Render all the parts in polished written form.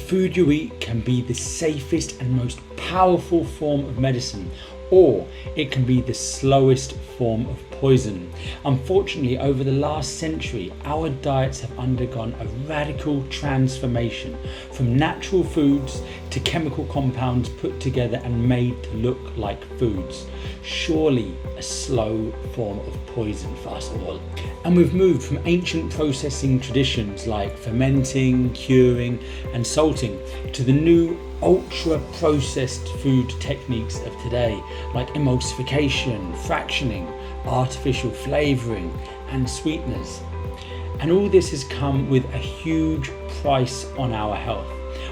food you eat can be the safest and most powerful form of medicine, or it can be the slowest form of poison. Unfortunately, over the last century, our diets have undergone a radical transformation from natural foods to chemical compounds put together and made to look like foods. Surely a slow form of poison for us all. And we've moved from ancient processing traditions like fermenting, curing and salting to the new ultra-processed food techniques of today, like emulsification, fractioning, artificial flavouring and sweeteners. And all this has come with a huge price on our health,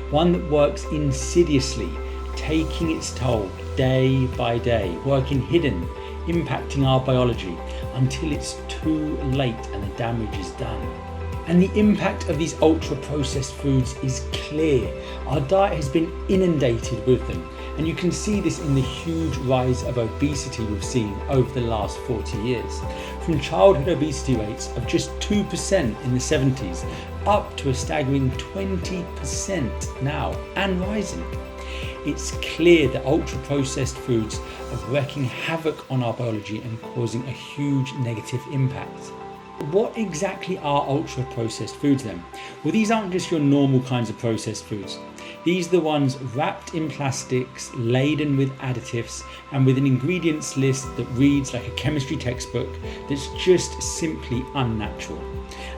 one that works insidiously, taking its toll day by day, working hidden, impacting our biology until it's too late and the damage is done. And the impact of these ultra-processed foods is clear. Our diet has been inundated with them, and you can see this in the huge rise of obesity we've seen over the last 40 years. From childhood obesity rates of just 2% in the 70s up to a staggering 20% now and rising. It's clear that ultra-processed foods are wreaking havoc on our biology and causing a huge negative impact. What exactly are ultra-processed foods then? Well, these aren't just your normal kinds of processed foods. These are the ones wrapped in plastics, laden with additives, and with an ingredients list that reads like a chemistry textbook that's just simply unnatural.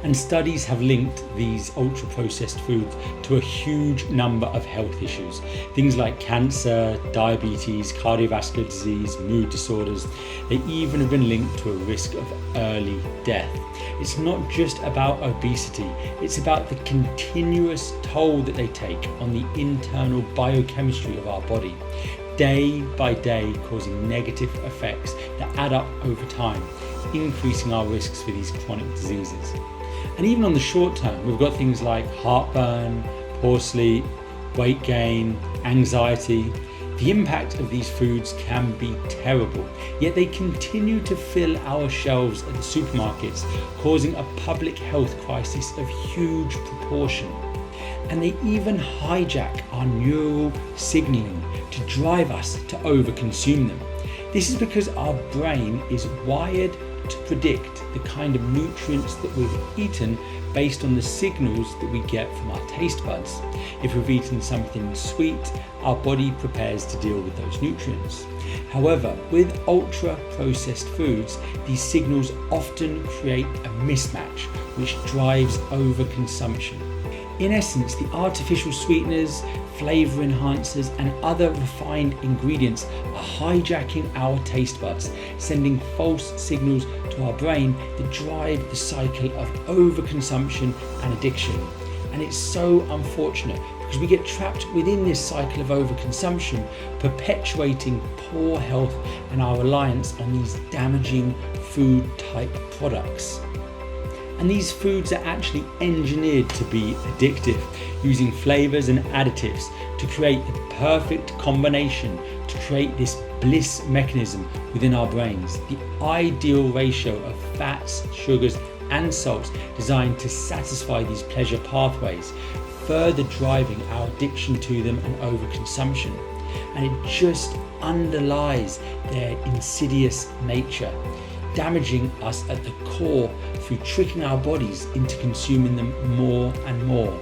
And studies have linked these ultra-processed foods to a huge number of health issues. Things like cancer, diabetes, cardiovascular disease, mood disorders. They even have been linked to a risk of early death. It's not just about obesity, it's about the continuous toll that they take on the internal biochemistry of our body, day by day causing negative effects that add up over time, increasing our risks for these chronic diseases. And even on the short term, we've got things like heartburn, poor sleep, weight gain, anxiety. The impact of these foods can be terrible, yet they continue to fill our shelves at the supermarkets, causing a public health crisis of huge proportion. And they even hijack our neural signaling to drive us to overconsume them. This is because our brain is wired to predict the kind of nutrients that we've eaten based on the signals that we get from our taste buds. If we've eaten something sweet, our body prepares to deal with those nutrients. However, with ultra-processed foods, these signals often create a mismatch, which drives overconsumption. In essence, the artificial sweeteners, flavour enhancers and other refined ingredients are hijacking our taste buds, sending false signals to our brain that drive the cycle of overconsumption and addiction. And it's so unfortunate because we get trapped within this cycle of overconsumption, perpetuating poor health and our reliance on these damaging food type products. And these foods are actually engineered to be addictive, using flavours and additives to create the perfect combination to create this bliss mechanism within our brains, the ideal ratio of fats, sugars and salts designed to satisfy these pleasure pathways, further driving our addiction to them and overconsumption. And it just underlies their insidious nature, damaging us at the core through tricking our bodies into consuming them more and more.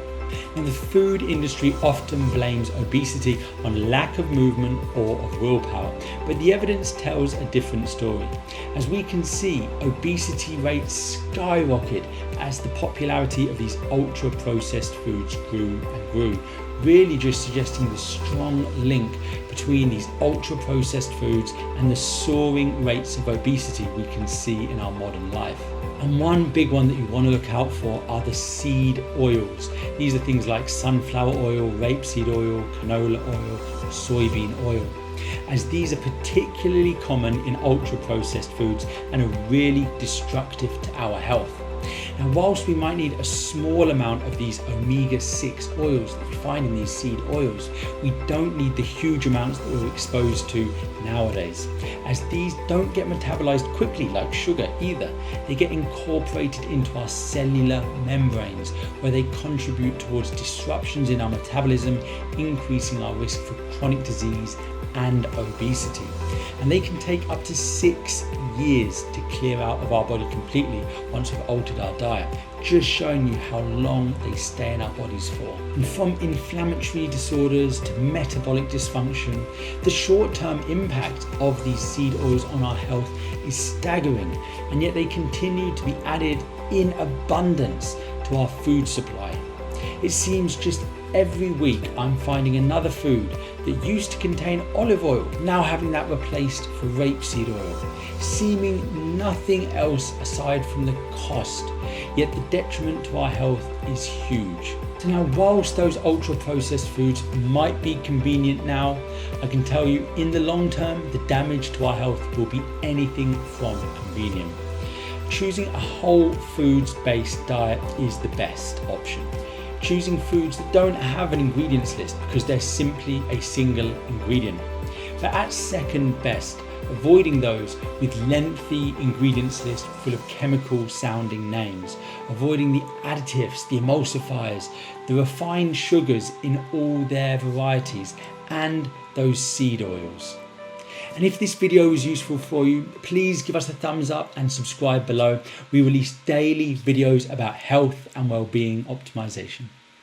Now, the food industry often blames obesity on lack of movement or of willpower, but the evidence tells a different story. As we can see, obesity rates skyrocketed as the popularity of these ultra-processed foods grew and grew, really just suggesting the strong link between these ultra-processed foods and the soaring rates of obesity we can see in our modern life. And one big one that you want to look out for are the seed oils. These are things like sunflower oil, rapeseed oil, canola oil, soybean oil, as these are particularly common in ultra-processed foods and are really destructive to our health. Now, whilst we might need a small amount of these omega-6 oils that we find in these seed oils, we don't need the huge amounts that we're exposed to nowadays, as these don't get metabolized quickly like sugar either. They get incorporated into our cellular membranes, where they contribute towards disruptions in our metabolism, increasing our risk for chronic disease and obesity. And they can take up to 6 years to clear out of our body completely once we've altered our diet, just showing you how long they stay in our bodies for. And from inflammatory disorders to metabolic dysfunction, the short-term impact of these seed oils on our health is staggering, and yet they continue to be added in abundance to our food supply. It seems just every week I'm finding another food that used to contain olive oil now having that replaced for rapeseed oil, seeming nothing else aside from the cost, yet the detriment to our health is huge. So now, whilst those ultra-processed foods might be convenient now, I can tell you in the long term the damage to our health will be anything from convenient. Choosing a whole foods based diet is the best option. Choosing foods that don't have an ingredients list because they're simply a single ingredient. But at second best, avoiding those with lengthy ingredients list full of chemical sounding names, avoiding the additives, the emulsifiers, the refined sugars in all their varieties, and those seed oils. And if this video was useful for you, please give us a thumbs up and subscribe below. We release daily videos about health and well-being optimization.